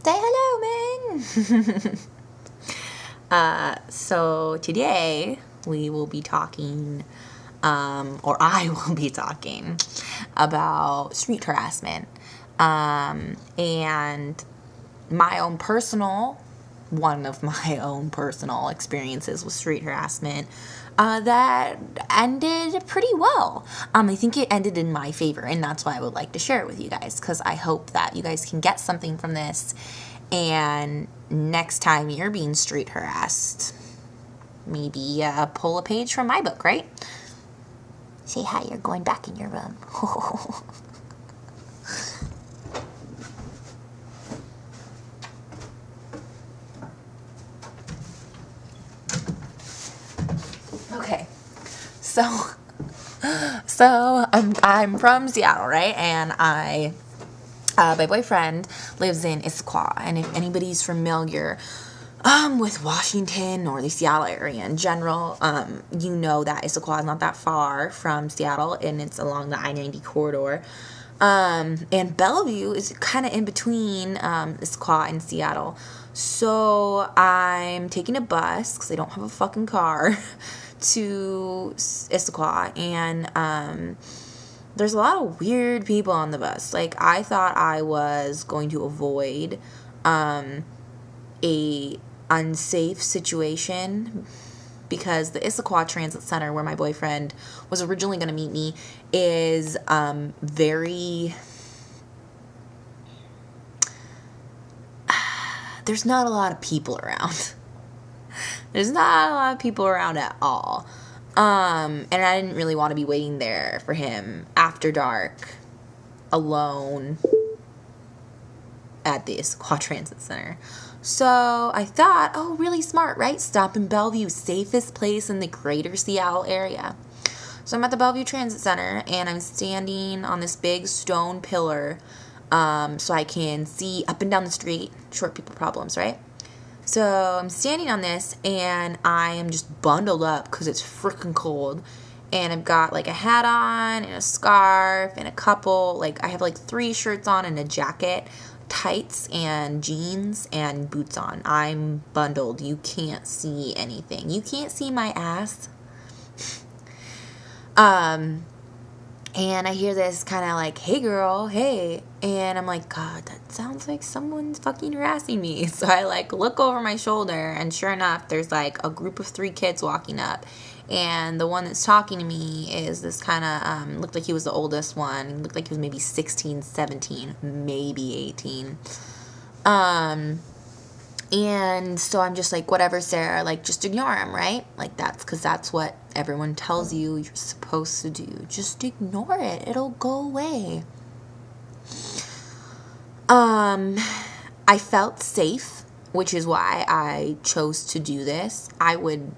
Say hello, man. So today we will be talking, or I will be talking about street harassment, and one of my own personal experiences with street harassment, that ended pretty well. I think it ended in my favor, and that's why I would like to share it with you guys, because I hope that you guys can get something from this, and next time you're being street harassed, maybe pull a page from my book, right? Say hi, you're going back in your room. Okay, so I'm from Seattle, right? And my boyfriend lives in Issaquah, and if anybody's familiar with Washington or the Seattle area in general, you know that Issaquah is not that far from Seattle, and it's along the I-90 corridor. And Bellevue is kind of in between Issaquah and Seattle. So I'm taking a bus, because I don't have a fucking car, to Issaquah, and there's a lot of weird people on the bus. Like, I thought I was going to avoid a unsafe situation, because the Issaquah Transit Center, where my boyfriend was originally going to meet me, is very... there's not a lot of people around. There's not a lot of people around at all. And I didn't really want to be waiting there for him after dark, alone, at the Issaquah Transit Center. So I thought, oh, really smart, right? Stop in Bellevue, safest place in the greater Seattle area. So I'm at the Bellevue Transit Center, and I'm standing on this big stone pillar, so I can see up and down the street. Short people problems, right? So I'm standing on this, and I am just bundled up because it's freaking cold. And I've got like a hat on and a scarf and I have like 3 shirts on and a jacket, tights and jeans and boots on. I'm bundled. You can't see anything. You can't see my ass. And I hear this kind of like, hey girl, hey. And I'm like, God, that sounds like someone's fucking harassing me. So I like look over my shoulder, and sure enough, there's like a group of 3 kids walking up. And the one that's talking to me is this kind of, looked like he was the oldest one. Looked like he was maybe 16, 17, maybe 18. And so I'm just like, whatever, Sarah, like, just ignore him, right? Like, because that's what everyone tells you you're supposed to do. Just ignore it. It'll go away. I felt safe, which is why I chose to do this. I would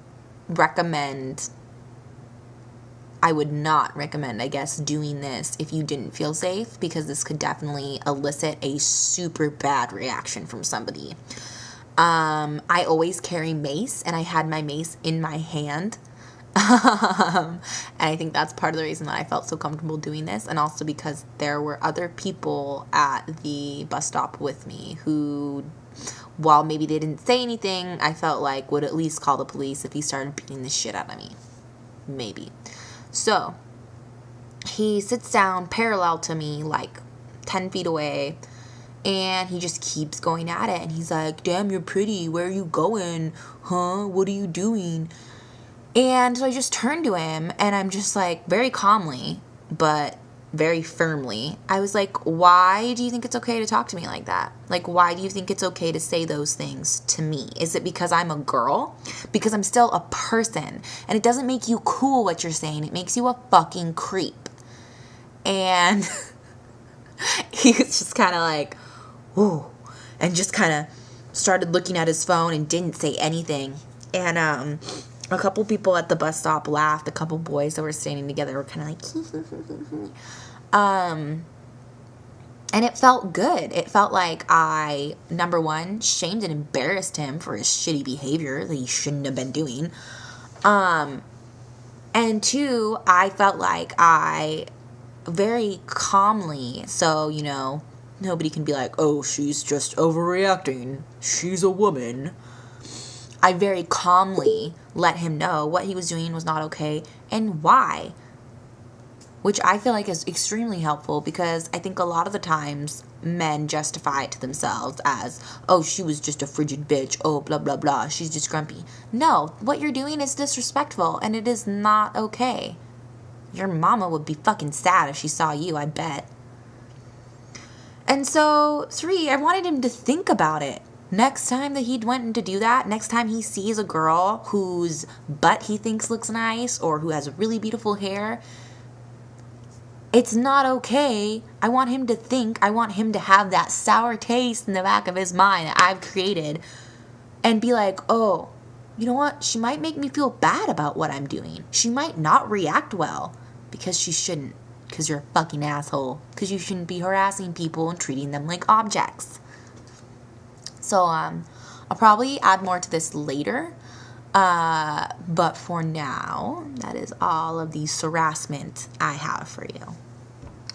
not recommend, I guess, doing this if you didn't feel safe, because this could definitely elicit a super bad reaction from somebody. I always carry mace, and I had my mace in my hand. And I think that's part of the reason that I felt so comfortable doing this, and also because there were other people at the bus stop with me who, while maybe they didn't say anything, I felt like would at least call the police if he started beating the shit out of me. Maybe. So, he sits down parallel to me, like 10 feet away, and he just keeps going at it, and he's like, damn, you're pretty, where are you going? Huh? What are you doing? And so I just turned to him, and I'm just like, very calmly, but very firmly, I was like, why do you think it's okay to talk to me like that? Like, why do you think it's okay to say those things to me? Is it because I'm a girl? Because I'm still a person, and it doesn't make you cool what you're saying. It makes you a fucking creep. And he was just kind of like, ooh, and just kind of started looking at his phone and didn't say anything. And a couple people at the bus stop laughed. A couple boys that were standing together were kind of like, and it felt good. It felt like I, number one, shamed and embarrassed him for his shitty behavior that he shouldn't have been doing. And 2, I felt like I very calmly, so, Nobody can be like, oh, she's just overreacting. She's a woman. I very calmly let him know what he was doing was not okay and why. Which I feel like is extremely helpful, because I think a lot of the times men justify it to themselves as, oh, she was just a frigid bitch, oh, blah, blah, blah, she's just grumpy. No, what you're doing is disrespectful, and it is not okay. Your mama would be fucking sad if she saw you, I bet. And so, 3, I wanted him to think about it. Next time that he went to do that, next time he sees a girl whose butt he thinks looks nice or who has really beautiful hair, it's not okay. I want him to think, I want him to have that sour taste in the back of his mind that I've created and be like, oh, you know what? She might make me feel bad about what I'm doing. She might not react well, because she shouldn't, because you're a fucking asshole, because you shouldn't be harassing people and treating them like objects. So I'll probably add more to this later, but for now, that is all of the Sarassment I have for you.